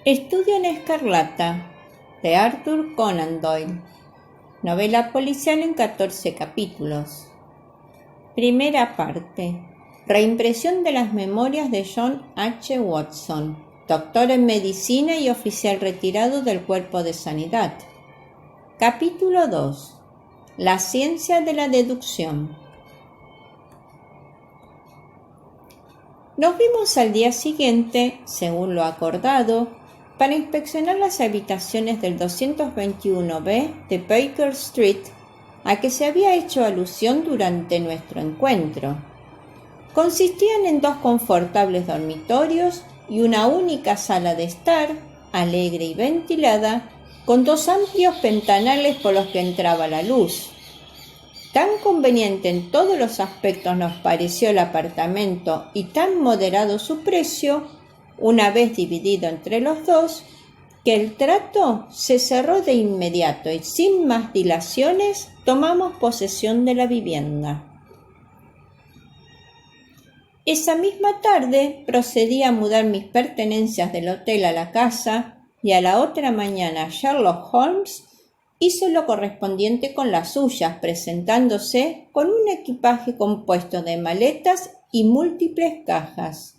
Estudio en Escarlata, de Arthur Conan Doyle. Novela policial en 14 capítulos. Primera parte. Reimpresión de las memorias de John H. Watson, doctor en medicina y oficial retirado del Cuerpo de Sanidad. Capítulo 2. La ciencia de la deducción. Nos vimos al día siguiente, según lo acordado, para inspeccionar las habitaciones del 221B de Baker Street, a que se había hecho alusión durante nuestro encuentro. Consistían en 2 confortables dormitorios y una única sala de estar, alegre y ventilada, con 2 amplios ventanales por los que entraba la luz. Tan conveniente en todos los aspectos nos pareció el apartamento y tan moderado su precio, una vez dividido entre los dos, que el trato se cerró de inmediato y sin más dilaciones tomamos posesión de la vivienda. Esa misma tarde procedí a mudar mis pertenencias del hotel a la casa y a la otra mañana Sherlock Holmes hizo lo correspondiente con las suyas, presentándose con un equipaje compuesto de maletas y múltiples cajas.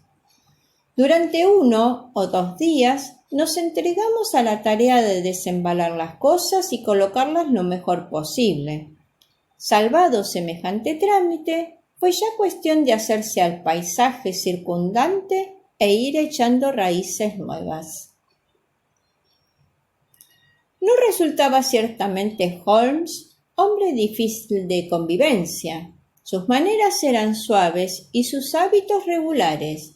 Durante 1 o 2 días nos entregamos a la tarea de desembalar las cosas y colocarlas lo mejor posible. Salvado semejante trámite, fue ya cuestión de hacerse al paisaje circundante e ir echando raíces nuevas. No resultaba ciertamente Holmes hombre difícil de convivencia. Sus maneras eran suaves y sus hábitos regulares.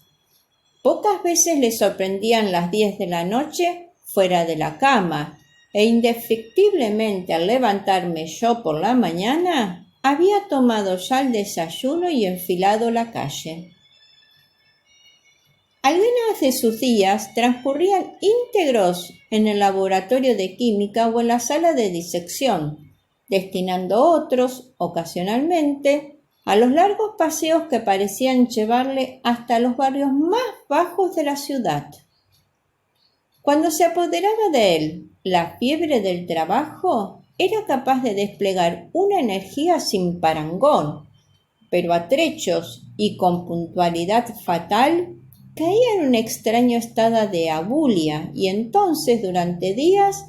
Pocas veces le sorprendían las 10 de la noche fuera de la cama, e indefectiblemente al levantarme yo por la mañana, había tomado ya el desayuno y enfilado la calle. Algunos de sus días transcurrían íntegros en el laboratorio de química o en la sala de disección, destinando otros, ocasionalmente, a los largos paseos que parecían llevarle hasta los barrios más bajos de la ciudad. Cuando se apoderaba de él la fiebre del trabajo, era capaz de desplegar una energía sin parangón, pero a trechos y con puntualidad fatal caía en un extraño estado de abulia y entonces durante días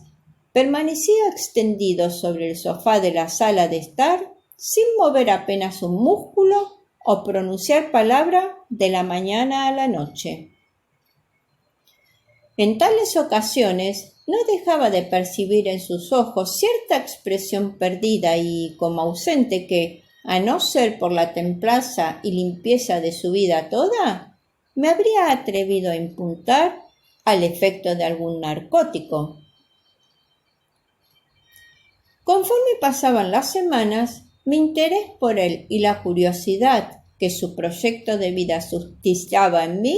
permanecía extendido sobre el sofá de la sala de estar sin mover apenas un músculo o pronunciar palabra de la mañana a la noche. En tales ocasiones no dejaba de percibir en sus ojos cierta expresión perdida y como ausente que, a no ser por la templanza y limpieza de su vida toda, me habría atrevido a imputar al efecto de algún narcótico. Conforme pasaban las semanas, mi interés por él y la curiosidad que su proyecto de vida suscitaba en mí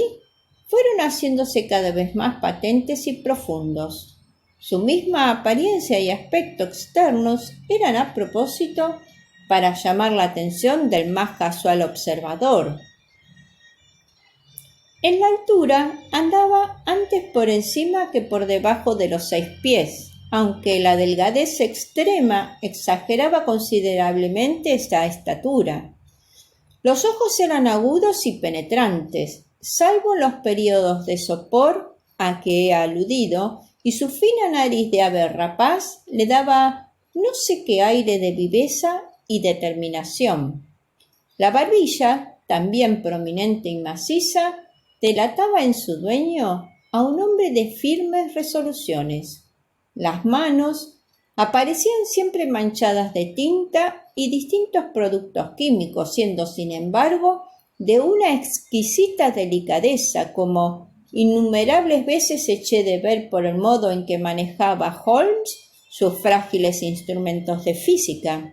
fueron haciéndose cada vez más patentes y profundos. Su misma apariencia y aspecto externos eran a propósito para llamar la atención del más casual observador. En la altura andaba antes por encima que por debajo de los 6 pies, aunque la delgadez extrema exageraba considerablemente esta estatura. Los ojos eran agudos y penetrantes, salvo en los periodos de sopor a que he aludido, y su fina nariz de ave rapaz le daba no sé qué aire de viveza y determinación. La barbilla, también prominente y maciza, delataba en su dueño a un hombre de firmes resoluciones. Las manos aparecían siempre manchadas de tinta y distintos productos químicos, siendo, sin embargo, de una exquisita delicadeza, como innumerables veces eché de ver por el modo en que manejaba Holmes sus frágiles instrumentos de física.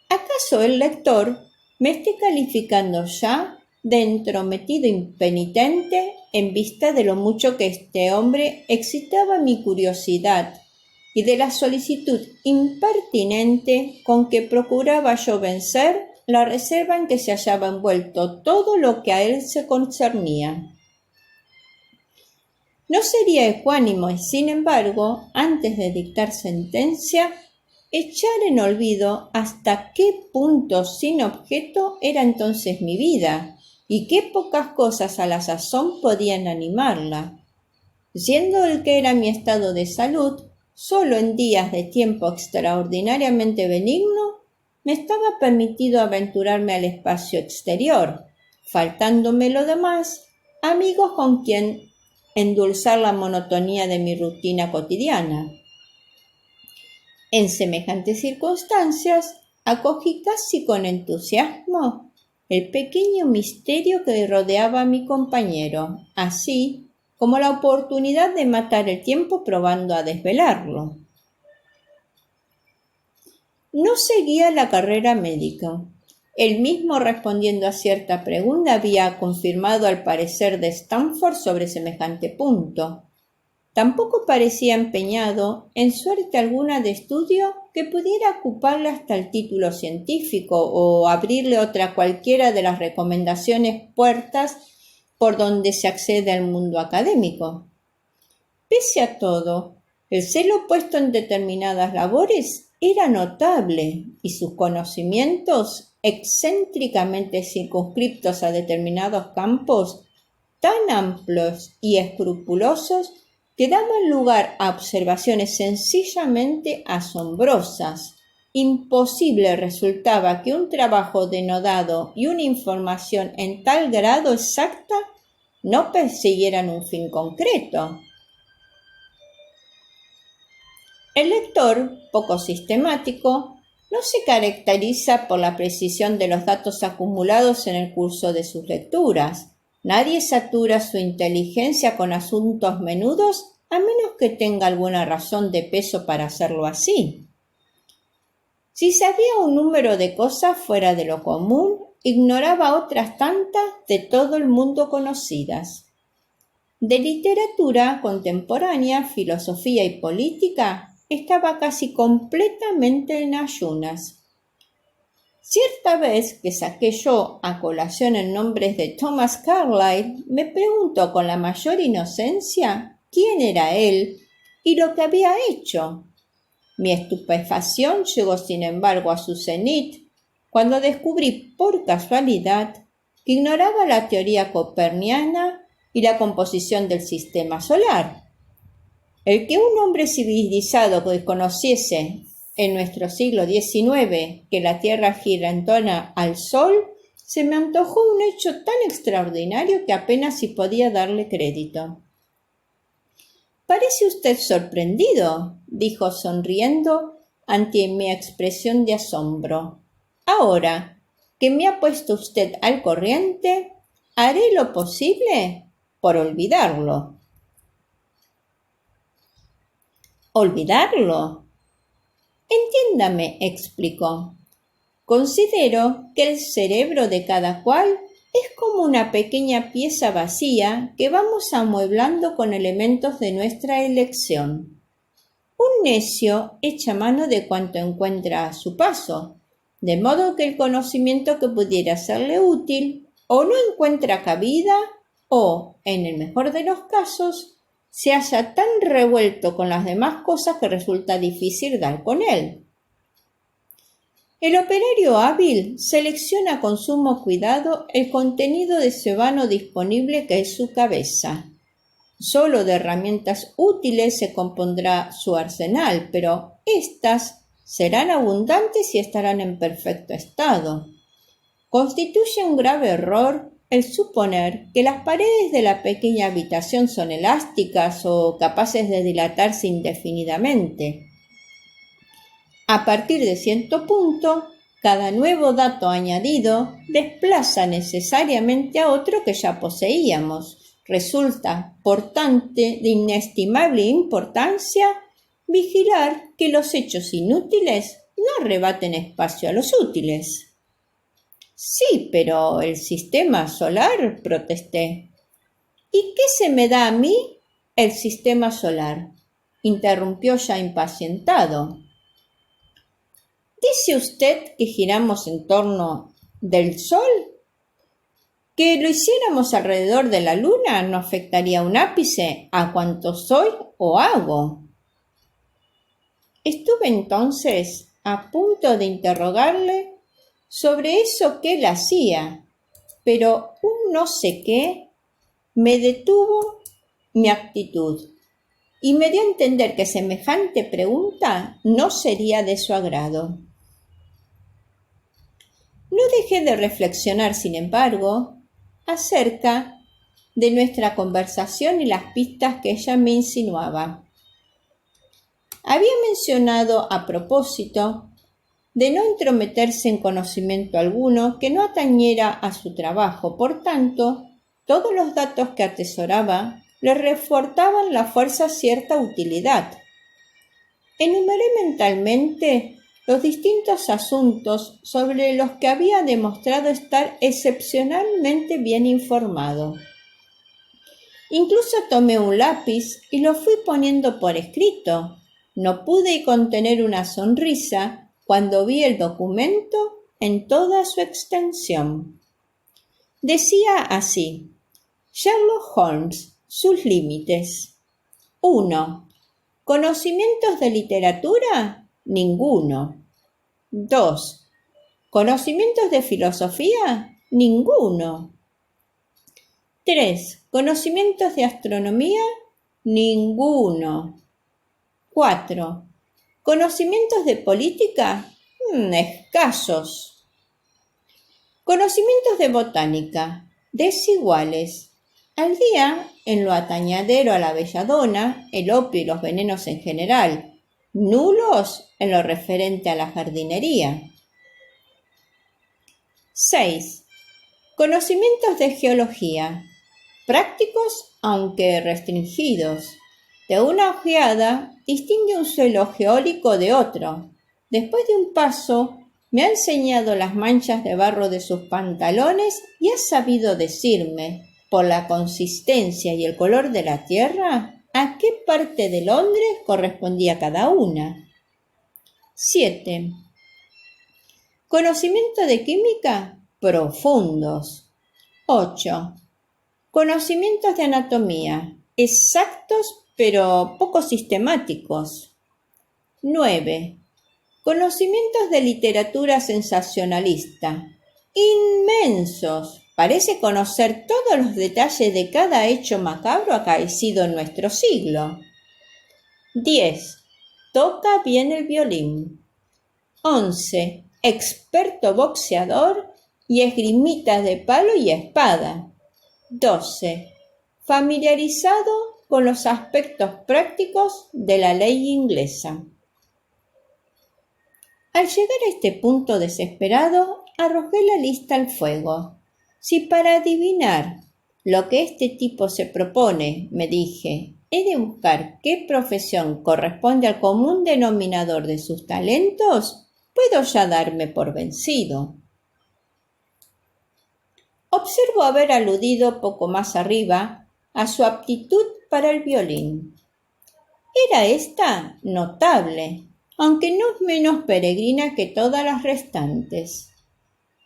¿Acaso el lector me esté calificando ya de entrometido impenitente en vista de lo mucho que este hombre excitaba mi curiosidad y de la solicitud impertinente con que procuraba yo vencer la reserva en que se hallaba envuelto todo lo que a él se concernía? No sería ecuánime, sin embargo, antes de dictar sentencia, echar en olvido hasta qué punto sin objeto era entonces mi vida y qué pocas cosas a la sazón podían animarla. Siendo el que era mi estado de salud, solo en días de tiempo extraordinariamente benigno me estaba permitido aventurarme al espacio exterior, faltándome lo demás, amigos con quien endulzar la monotonía de mi rutina cotidiana. En semejantes circunstancias, acogí casi con entusiasmo el pequeño misterio que rodeaba a mi compañero, así como la oportunidad de matar el tiempo probando a desvelarlo. No seguía la carrera médica. Él mismo, respondiendo a cierta pregunta, había confirmado el parecer de Stanford sobre semejante punto. Tampoco parecía empeñado en suerte alguna de estudio que pudiera ocuparle hasta el título científico o abrirle otra cualquiera de las recomendaciones puertas por donde se accede al mundo académico. Pese a todo, el celo puesto en determinadas labores era notable y sus conocimientos, excéntricamente circunscriptos a determinados campos, tan amplios y escrupulosos que daban lugar a observaciones sencillamente asombrosas. Imposible resultaba que un trabajo denodado y una información en tal grado exacta no persiguieran un fin concreto. El lector, poco sistemático, no se caracteriza por la precisión de los datos acumulados en el curso de sus lecturas. Nadie satura su inteligencia con asuntos menudos a menos que tenga alguna razón de peso para hacerlo así. Si sabía un número de cosas fuera de lo común, ignoraba otras tantas de todo el mundo conocidas. De literatura contemporánea, filosofía y política, estaba casi completamente en ayunas. Cierta vez que saqué yo a colación el nombre de Thomas Carlyle, me preguntó con la mayor inocencia quién era él y lo que había hecho. Mi estupefacción llegó sin embargo a su cenit cuando descubrí por casualidad que ignoraba la teoría copernicana y la composición del sistema solar. El que un hombre civilizado desconociese en nuestro siglo XIX que la Tierra gira en torno al Sol, se me antojó un hecho tan extraordinario que apenas si podía darle crédito. «Parece usted sorprendido», dijo sonriendo ante mi expresión de asombro. «Ahora que me ha puesto usted al corriente, haré lo posible por olvidarlo». «¿Olvidarlo?» «Entiéndame», explicó. «Considero que el cerebro de cada cual es como una pequeña pieza vacía que vamos amueblando con elementos de nuestra elección. Un necio echa mano de cuanto encuentra a su paso, de modo que el conocimiento que pudiera serle útil o no encuentra cabida o, en el mejor de los casos, se halla tan revuelto con las demás cosas que resulta difícil dar con él. El operario hábil selecciona con sumo cuidado el contenido de ese vano disponible que es su cabeza. Solo de herramientas útiles se compondrá su arsenal, pero éstas serán abundantes y estarán en perfecto estado. Constituye un grave error el suponer que las paredes de la pequeña habitación son elásticas o capaces de dilatarse indefinidamente. A partir de cierto punto, cada nuevo dato añadido desplaza necesariamente a otro que ya poseíamos. Resulta, por tanto, de inestimable importancia vigilar que los hechos inútiles no arrebaten espacio a los útiles. «Sí, pero el sistema solar», protesté. «¿Y qué se me da a mí el sistema solar?», interrumpió ya impacientado. «¿Dice usted que giramos en torno del Sol?». Que lo hiciéramos alrededor de la luna no afectaría un ápice a cuanto soy o hago. Estuve entonces a punto de interrogarle sobre eso que él hacía, pero un no sé qué me detuvo mi actitud y me dio a entender que semejante pregunta no sería de su agrado. No dejé de reflexionar, sin embargo, acerca de nuestra conversación y las pistas que ella me insinuaba. Había mencionado a propósito de no entrometerse en conocimiento alguno que no atañera a su trabajo. Por tanto, todos los datos que atesoraba le reportaban la fuerza cierta utilidad. Enumeré mentalmente los distintos asuntos sobre los que había demostrado estar excepcionalmente bien informado. Incluso tomé un lápiz y lo fui poniendo por escrito. No pude contener una sonrisa cuando vi el documento en toda su extensión. Decía así: Sherlock Holmes, sus límites. 1. ¿Conocimientos de literatura? Ninguno. 2. ¿Conocimientos de filosofía? Ninguno. 3. ¿Conocimientos de astronomía? Ninguno. 4. ¿Conocimientos de política? Escasos. Conocimientos de botánica, desiguales. Al día, en lo atañadero a la belladona, el opio y los venenos en general, nulos en lo referente a la jardinería. 6. Conocimientos de geología, prácticos aunque restringidos. De una ojeada distingue un suelo geólico de otro. Después de un paso, me ha enseñado las manchas de barro de sus pantalones y ha sabido decirme, por la consistencia y el color de la tierra, a qué parte de Londres correspondía cada una. 7. Conocimiento de química, profundos. 8. Conocimientos de anatomía, exactos pero poco sistemáticos. 9. Conocimientos de literatura sensacionalista, inmensos. Parece conocer todos los detalles de cada hecho macabro acaecido en nuestro siglo. 10. Toca bien el violín. 11. Experto boxeador y esgrimitas de palo y espada. 12. Familiarizado con los aspectos prácticos de la ley inglesa. Al llegar a este punto desesperado, arrojé la lista al fuego. Si para adivinar lo que este tipo se propone, me dije, he de buscar qué profesión corresponde al común denominador de sus talentos, puedo ya darme por vencido. Observo haber aludido poco más arriba a su aptitud para el violín. Era esta notable, aunque no menos peregrina que todas las restantes,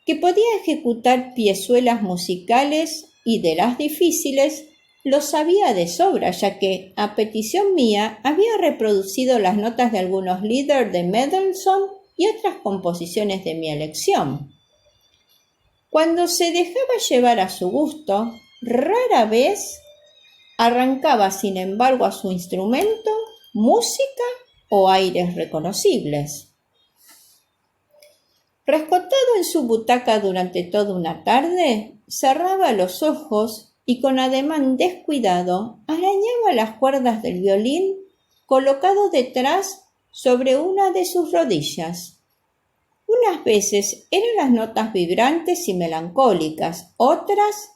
que podía ejecutar piezuelas musicales y de las difíciles lo sabía de sobra, ya que, a petición mía, había reproducido las notas de algunos líderes de Mendelssohn y otras composiciones de mi elección. Cuando se dejaba llevar a su gusto, rara vez arrancaba, sin embargo, a su instrumento música o aires reconocibles. Rescotado en su butaca durante toda una tarde, cerraba los ojos y con ademán descuidado arañaba las cuerdas del violín colocado detrás sobre una de sus rodillas. Unas veces eran las notas vibrantes y melancólicas, otras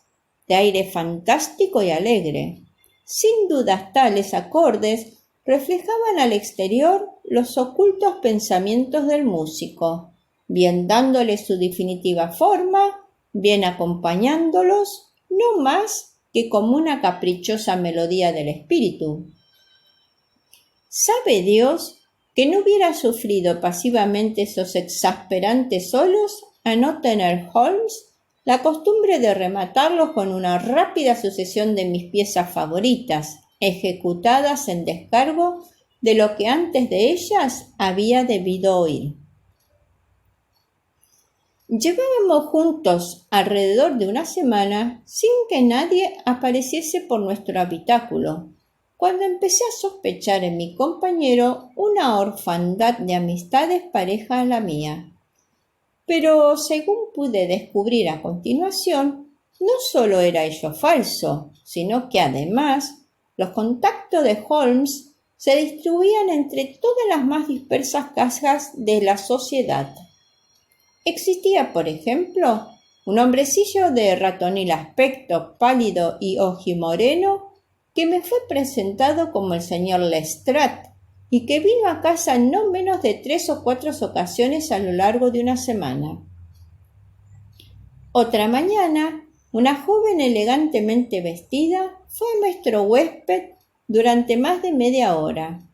de aire fantástico y alegre. Sin dudas tales acordes reflejaban al exterior los ocultos pensamientos del músico, bien dándole su definitiva forma, bien acompañándolos, no más que como una caprichosa melodía del espíritu. ¿Sabe Dios que no hubiera sufrido pasivamente esos exasperantes solos a no tener Holmes la costumbre de rematarlos con una rápida sucesión de mis piezas favoritas, ejecutadas en descargo de lo que antes de ellas había debido oír. Llevábamos juntos alrededor de una semana sin que nadie apareciese por nuestro habitáculo, cuando empecé a sospechar en mi compañero una orfandad de amistades parejas a la mía. Pero según pude descubrir a continuación, no solo era ello falso, sino que además los contactos de Holmes se distribuían entre todas las más dispersas casas de la sociedad. Existía, por ejemplo, un hombrecillo de ratonil aspecto, pálido y ojimoreno, que me fue presentado como el señor Lestrade, y que vino a casa en no menos de 3 o 4 ocasiones a lo largo de una semana. Otra mañana, una joven elegantemente vestida fue nuestro huésped durante más de media hora.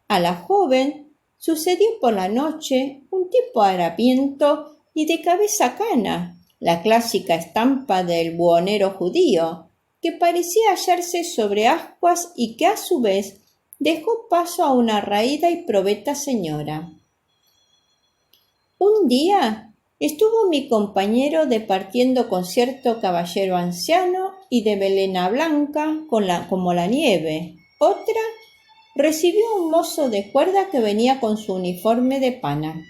A la joven sucedió por la noche un tipo harapiento y de cabeza cana, la clásica estampa del buhonero judío, que parecía hallarse sobre ascuas y que a su vez dejó paso a una raída y probeta señora. Un día estuvo mi compañero departiendo con cierto caballero anciano y de melena blanca como la nieve. Otra recibió a un mozo de cuerda que venía con su uniforme de pana.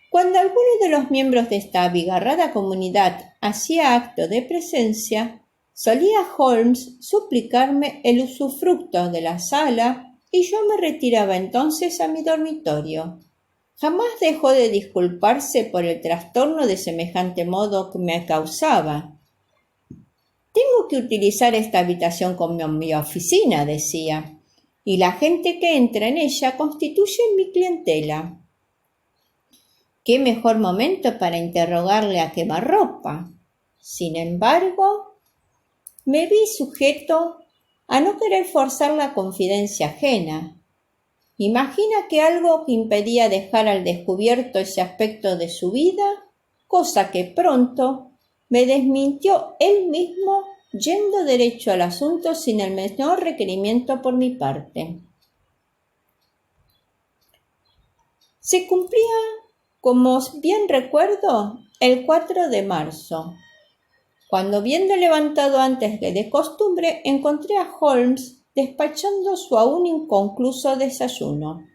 Cuando alguno de los miembros de esta abigarrada comunidad hacía acto de presencia, solía Holmes suplicarme el usufructo de la sala y yo me retiraba entonces a mi dormitorio. Jamás dejó de disculparse por el trastorno de semejante modo que me causaba. «Tengo que utilizar esta habitación como mi oficina», decía, «y la gente que entra en ella constituye mi clientela». ¿Qué mejor momento para interrogarle a quemarropa? Sin embargo, me vi sujeto a no querer forzar la confidencia ajena. Imagina que algo que impedía dejar al descubierto ese aspecto de su vida, cosa que pronto me desmintió él mismo yendo derecho al asunto sin el menor requerimiento por mi parte. Se cumplía, como bien recuerdo, el 4 de marzo. Cuando, habiendo levantado antes que de costumbre, encontré a Holmes despachando su aún inconcluso desayuno.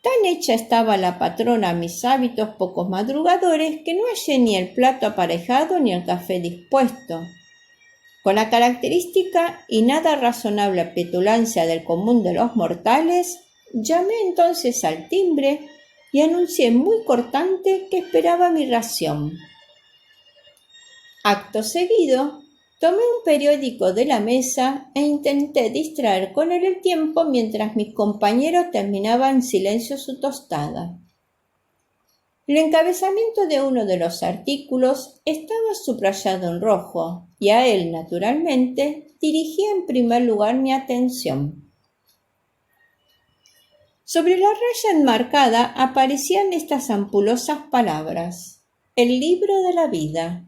Tan hecha estaba la patrona a mis hábitos pocos madrugadores que no hallé ni el plato aparejado ni el café dispuesto. Con la característica y nada razonable petulancia del común de los mortales, llamé entonces al timbre y anuncié muy cortante que esperaba mi ración. Acto seguido, tomé un periódico de la mesa e intenté distraer con él el tiempo mientras mis compañeros terminaban en silencio su tostada. El encabezamiento de uno de los artículos estaba subrayado en rojo y a él, naturalmente, dirigía en primer lugar mi atención. Sobre la raya enmarcada aparecían estas ampulosas palabras: «El libro de la vida»,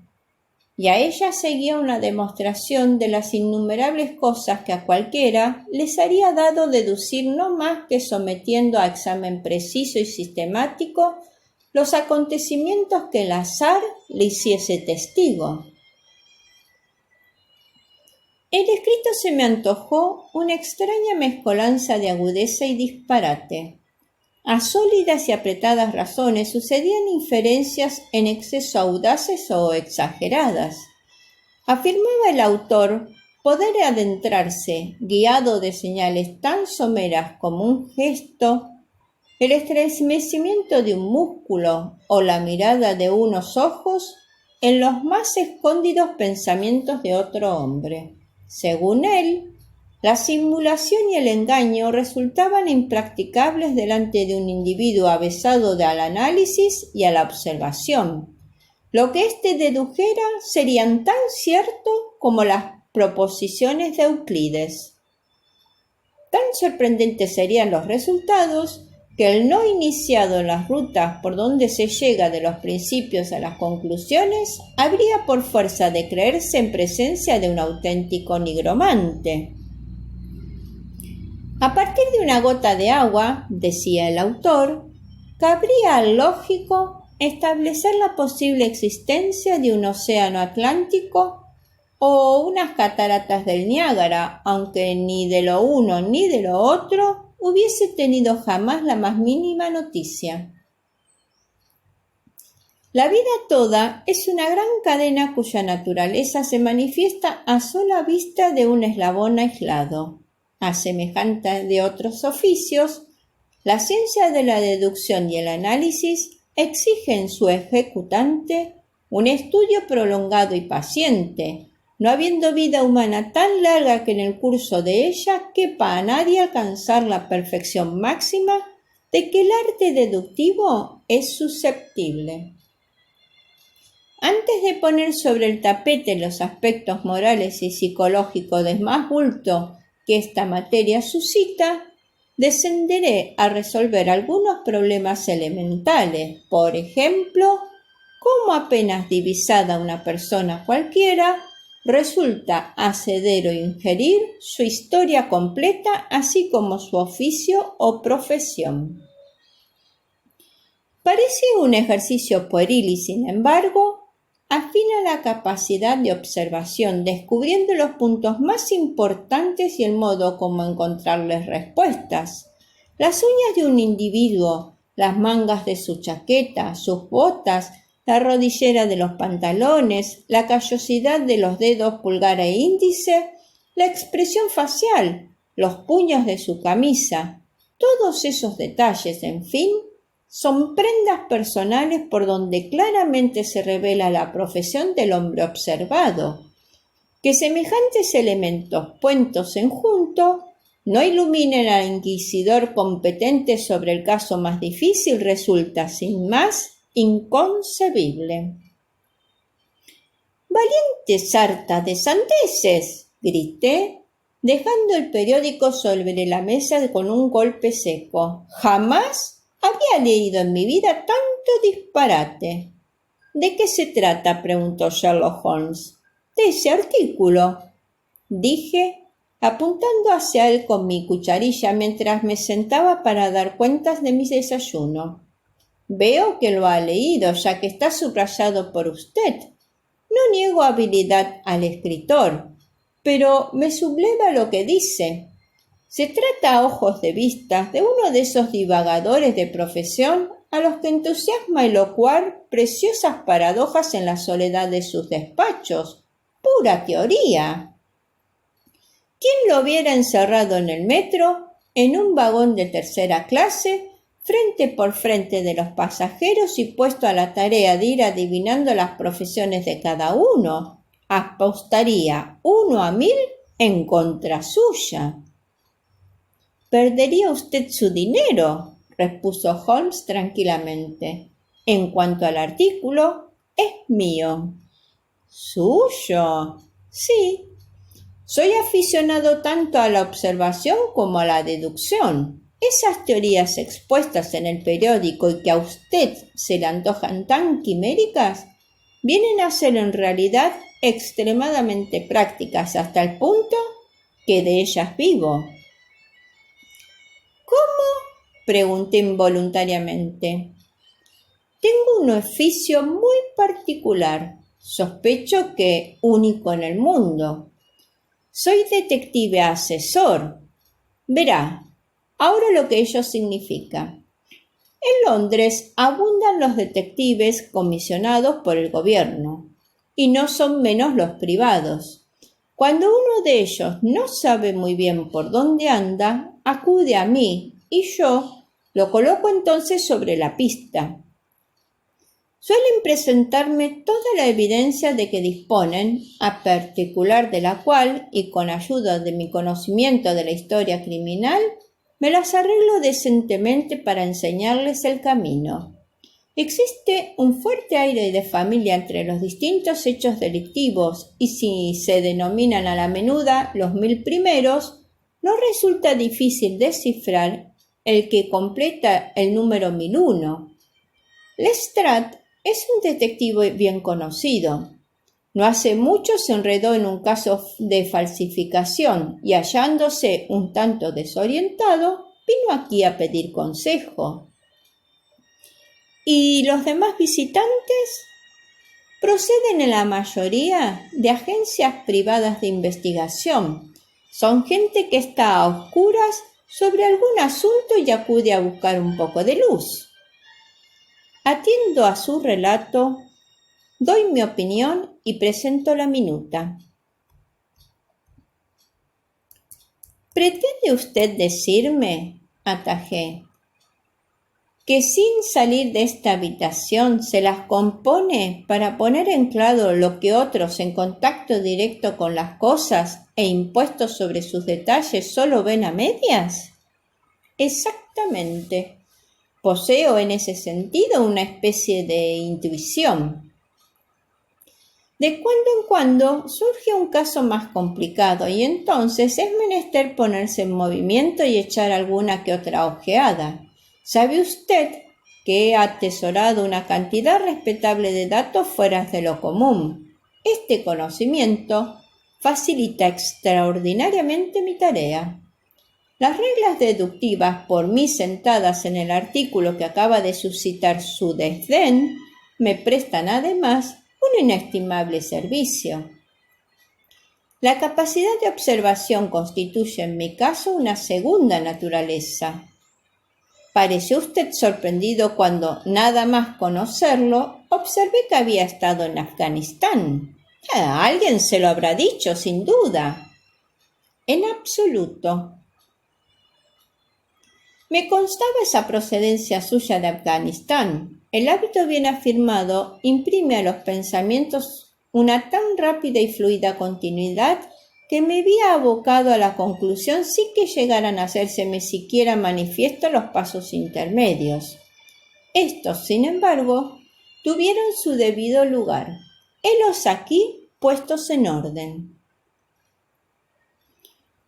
y a ella seguía una demostración de las innumerables cosas que a cualquiera les haría dado deducir no más que sometiendo a examen preciso y sistemático los acontecimientos que el azar le hiciese testigo. El escrito se me antojó una extraña mezcolanza de agudeza y disparate. A sólidas y apretadas razones sucedían inferencias en exceso audaces o exageradas. Afirmaba el autor poder adentrarse, guiado de señales tan someras como un gesto, el estremecimiento de un músculo o la mirada de unos ojos, en los más escondidos pensamientos de otro hombre. Según él, la simulación y el engaño resultaban impracticables delante de un individuo avesado al análisis y a la observación. Lo que éste dedujera serían tan cierto como las proposiciones de Euclides. Tan sorprendentes serían los resultados que el no iniciado en las rutas por donde se llega de los principios a las conclusiones habría por fuerza de creerse en presencia de un auténtico nigromante. A partir de una gota de agua, decía el autor, cabría al lógico establecer la posible existencia de un océano Atlántico o unas cataratas del Niágara, aunque ni de lo uno ni de lo otro hubiese tenido jamás la más mínima noticia. La vida toda es una gran cadena cuya naturaleza se manifiesta a sola vista de un eslabón aislado. A semejanza de otros oficios, la ciencia de la deducción y el análisis exige en su ejecutante un estudio prolongado y paciente, no habiendo vida humana tan larga que en el curso de ella quepa a nadie alcanzar la perfección máxima de que el arte deductivo es susceptible. Antes de poner sobre el tapete los aspectos morales y psicológicos de más bulto que esta materia suscita, descenderé a resolver algunos problemas elementales. Por ejemplo, cómo apenas divisada una persona cualquiera, resulta hacedero ingerir su historia completa, así como su oficio o profesión. Parece un ejercicio pueril y, sin embargo, afina la capacidad de observación, descubriendo los puntos más importantes y el modo como encontrarles respuestas. Las uñas de un individuo, las mangas de su chaqueta, sus botas, la rodillera de los pantalones, la callosidad de los dedos pulgar e índice, la expresión facial, los puños de su camisa, todos esos detalles, en fin, son prendas personales por donde claramente se revela la profesión del hombre observado. Que semejantes elementos puestos en junto no iluminen al inquisidor competente sobre el caso más difícil resulta, sin más, inconcebible. «¡Valiente sarta de sandeces!», grité, dejando el periódico sobre la mesa con un golpe seco. «¡Jamás había leído en mi vida tanto disparate!». «¿De qué se trata?», preguntó Sherlock Holmes. «De ese artículo», dije, apuntando hacia él con mi cucharilla mientras me sentaba para dar cuentas de mi desayuno. «Veo que lo ha leído, ya que está subrayado por usted. No niego habilidad al escritor, pero me subleva lo que dice. Se trata a ojos de vista de uno de esos divagadores de profesión a los que entusiasma elocuar preciosas paradojas en la soledad de sus despachos. Pura teoría. ¿Quién lo hubiera encerrado en el metro, en un vagón de tercera clase, frente por frente de los pasajeros y puesto a la tarea de ir adivinando las profesiones de cada uno? Apostaría 1-1000 en contra suya». «Perdería usted su dinero», repuso Holmes tranquilamente. «En cuanto al artículo, es mío». «¿Suyo?». «Sí. Soy aficionado tanto a la observación como a la deducción. Esas teorías expuestas en el periódico y que a usted se le antojan tan quiméricas, vienen a ser en realidad extremadamente prácticas hasta el punto que de ellas vivo». «¿Cómo?», pregunté involuntariamente. «Tengo un oficio muy particular, sospecho que único en el mundo. Soy detective asesor. Verá ahora lo que ello significa. En Londres abundan los detectives comisionados por el gobierno, y no son menos los privados. Cuando uno de ellos no sabe muy bien por dónde anda, acude a mí y yo lo coloco entonces sobre la pista. Suelen presentarme toda la evidencia de que disponen, a particular de la cual, y con ayuda de mi conocimiento de la historia criminal, me las arreglo decentemente para enseñarles el camino. Existe un fuerte aire de familia entre los distintos hechos delictivos y si se denominan a la menuda los 1000 primeros, no resulta difícil descifrar el que completa el número 1001. Lestrade es un detective bien conocido. No hace mucho se enredó en un caso de falsificación y hallándose un tanto desorientado, vino aquí a pedir consejo. ¿Y los demás visitantes? Proceden en la mayoría de agencias privadas de investigación. Son gente que está a oscuras sobre algún asunto y acude a buscar un poco de luz. Atiendo a su relato, doy mi opinión y presento la minuta. ¿Pretende usted decirme, atajé, que sin salir de esta habitación se las compone para poner en claro lo que otros en contacto directo con las cosas e impuestos sobre sus detalles solo ven a medias? Exactamente. Poseo en ese sentido una especie de intuición. De cuando en cuando surge un caso más complicado y entonces es menester ponerse en movimiento y echar alguna que otra ojeada. ¿Sabe usted que he atesorado una cantidad respetable de datos fuera de lo común? Este conocimiento facilita extraordinariamente mi tarea. Las reglas deductivas por mí sentadas en el artículo que acaba de suscitar su desdén me prestan además un inestimable servicio. La capacidad de observación constituye en mi caso una segunda naturaleza. Pareció usted sorprendido cuando, nada más conocerlo, observé que había estado en Afganistán. Alguien se lo habrá dicho, sin duda. En absoluto. Me constaba esa procedencia suya de Afganistán. El hábito bien afirmado imprime a los pensamientos una tan rápida y fluida continuidad que me había abocado a la conclusión sin que llegaran a hacérseme siquiera manifiestos los pasos intermedios. Estos, sin embargo, tuvieron su debido lugar. Helos aquí puestos en orden.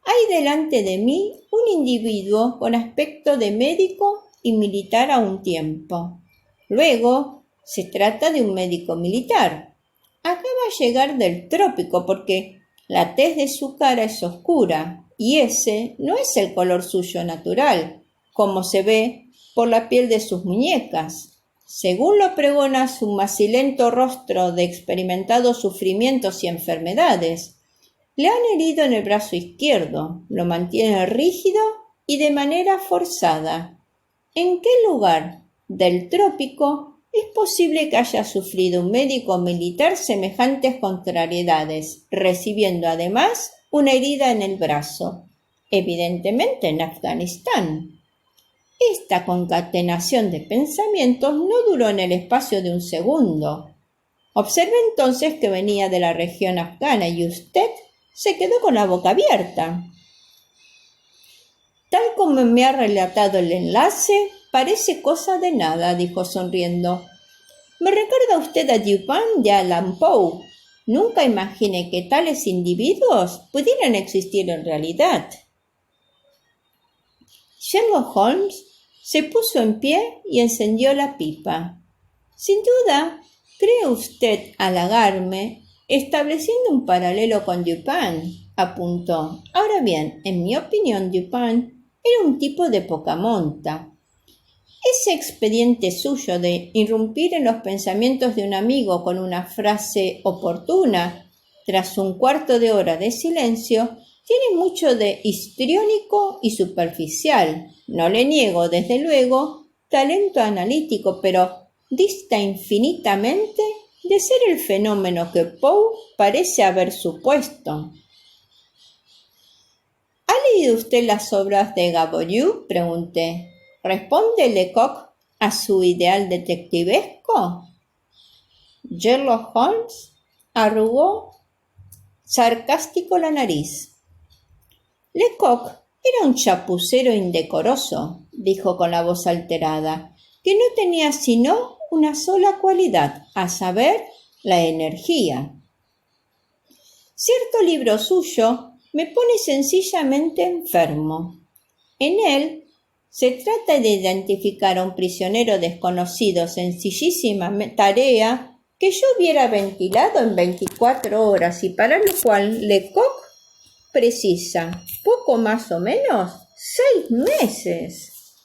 Hay delante de mí un individuo con aspecto de médico y militar a un tiempo. Luego, se trata de un médico militar. Acaba de llegar del trópico porque la tez de su cara es oscura y ese no es el color suyo natural, como se ve por la piel de sus muñecas. Según lo pregona su macilento rostro de experimentados sufrimientos y enfermedades, le han herido en el brazo izquierdo, lo mantiene rígido y de manera forzada. ¿En qué lugar del trópico es posible que haya sufrido un médico militar semejantes contrariedades, recibiendo además una herida en el brazo? Evidentemente en Afganistán. Esta concatenación de pensamientos no duró en el espacio de un segundo. Observé entonces que venía de la región afgana y usted se quedó con la boca abierta. Tal como me ha relatado el enlace, parece cosa de nada, dijo sonriendo. Me recuerda usted a Dupin y a Allan Poe. Nunca imaginé que tales individuos pudieran existir en realidad. Sherlock Holmes se puso en pie y encendió la pipa. Sin duda, cree usted halagarme estableciendo un paralelo con Dupin, apuntó. Ahora bien, en mi opinión, Dupin era un tipo de poca monta. Ese expediente suyo de irrumpir en los pensamientos de un amigo con una frase oportuna tras un cuarto de hora de silencio tiene mucho de histriónico y superficial. No le niego, desde luego, talento analítico, pero dista infinitamente de ser el fenómeno que Poe parece haber supuesto. ¿Ha leído usted las obras de Gaboriau?, pregunté. ¿Responde Lecoq a su ideal detectivesco? Sherlock Holmes arrugó sarcástico la nariz. Lecoq era un chapucero indecoroso, dijo con la voz alterada, que no tenía sino una sola cualidad, a saber, la energía. Cierto libro suyo me pone sencillamente enfermo. En él Se trata de identificar a un prisionero desconocido, sencillísima tarea que yo hubiera ventilado en 24 horas y para lo cual Lecoq precisa, poco más o menos, 6 meses.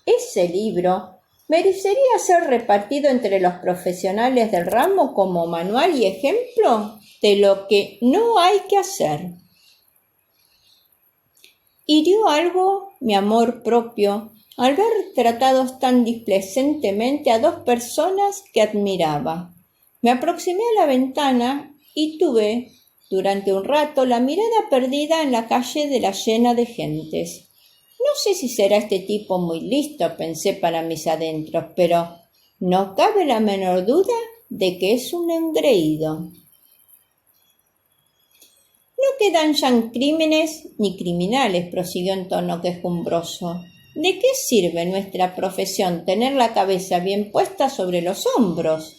Ese libro merecería ser repartido entre los profesionales del ramo como manual y ejemplo de lo que no hay que hacer. Hirió algo mi amor propio al ver tratados tan displicentemente a dos personas que admiraba. Me aproximé a la ventana y tuve, durante un rato, la mirada perdida en la calle de la llena de gentes. No sé si será este tipo muy listo, pensé para mis adentros, pero no cabe la menor duda de que es un engreído. No quedan ya crímenes ni criminales, prosiguió en tono quejumbroso. ¿De qué sirve nuestra profesión tener la cabeza bien puesta sobre los hombros?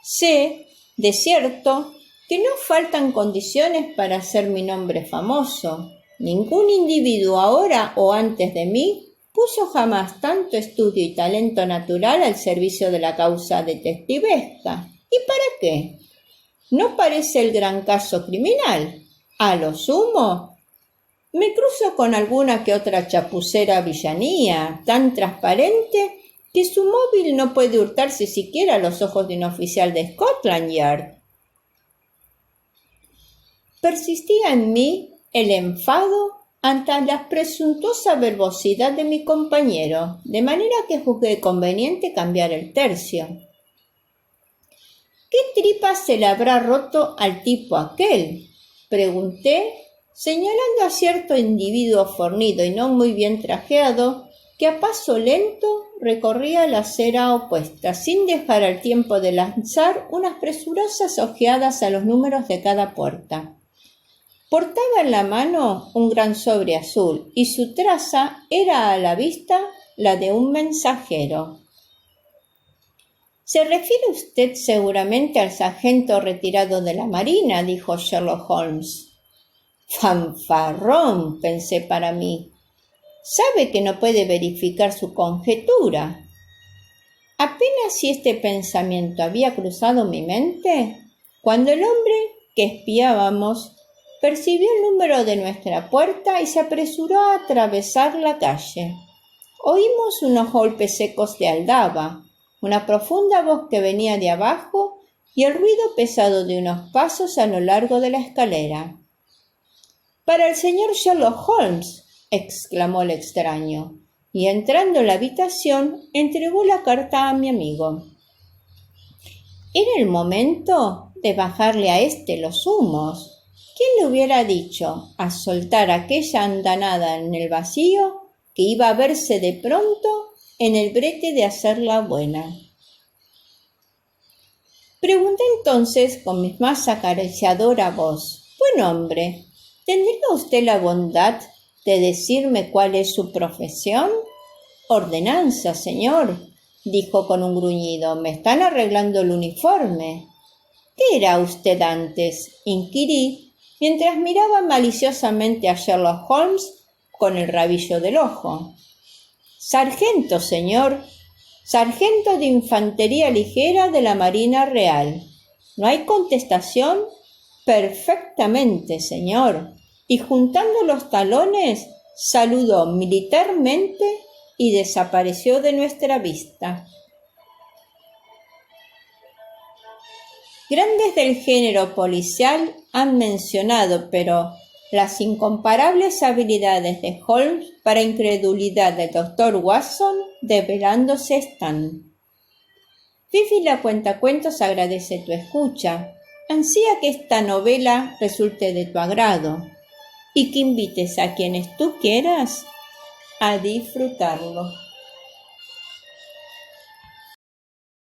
Sé, de cierto, que no faltan condiciones para hacer mi nombre famoso. Ningún individuo ahora o antes de mí puso jamás tanto estudio y talento natural al servicio de la causa detectivesca. ¿Y para qué? No parece el gran caso criminal. A lo sumo, me cruzo con alguna que otra chapucera villanía, tan transparente que su móvil no puede hurtarse siquiera a los ojos de un oficial de Scotland Yard. Persistía en mí el enfado ante la presuntuosa verbosidad de mi compañero, de manera que juzgué conveniente cambiar el tercio. ¿Qué tripa se le habrá roto al tipo aquel?, pregunté, señalando a cierto individuo fornido y no muy bien trajeado, que a paso lento recorría la acera opuesta, sin dejar al tiempo de lanzar unas presurosas ojeadas a los números de cada puerta. Portaba en la mano un gran sobre azul y su traza era a la vista la de un mensajero. «Se refiere usted seguramente al sargento retirado de la Marina», dijo Sherlock Holmes. «Fanfarrón», pensé para mí. «Sabe que no puede verificar su conjetura». Apenas si este pensamiento había cruzado mi mente, cuando el hombre que espiábamos percibió el número de nuestra puerta y se apresuró a atravesar la calle. Oímos unos golpes secos de aldaba, una profunda voz que venía de abajo y el ruido pesado de unos pasos a lo largo de la escalera. «Para el señor Sherlock Holmes», exclamó el extraño, y entrando en la habitación entregó la carta a mi amigo. Era el momento de bajarle a éste los humos. ¿Quién le hubiera dicho, al soltar aquella andanada en el vacío, que iba a verse de pronto en el brete de hacerla buena? Pregunté entonces con mi más acariciadora voz: «Buen hombre, ¿tendría usted la bondad de decirme cuál es su profesión?» «Ordenanza, señor», dijo con un gruñido. «Me están arreglando el uniforme». «¿Qué era usted antes?», inquirí, mientras miraba maliciosamente a Sherlock Holmes con el rabillo del ojo. «Sargento, señor, sargento de infantería ligera de la Marina Real». «¿No hay contestación?» «Perfectamente, señor». Y juntando los talones, saludó militarmente y desapareció de nuestra vista. Grandes del género policial han mencionado, pero las incomparables habilidades de Holmes para incredulidad del doctor Watson develándose están. Fifi la Cuentacuentos agradece tu escucha, ansía que esta novela resulte de tu agrado y que invites a quienes tú quieras a disfrutarlo.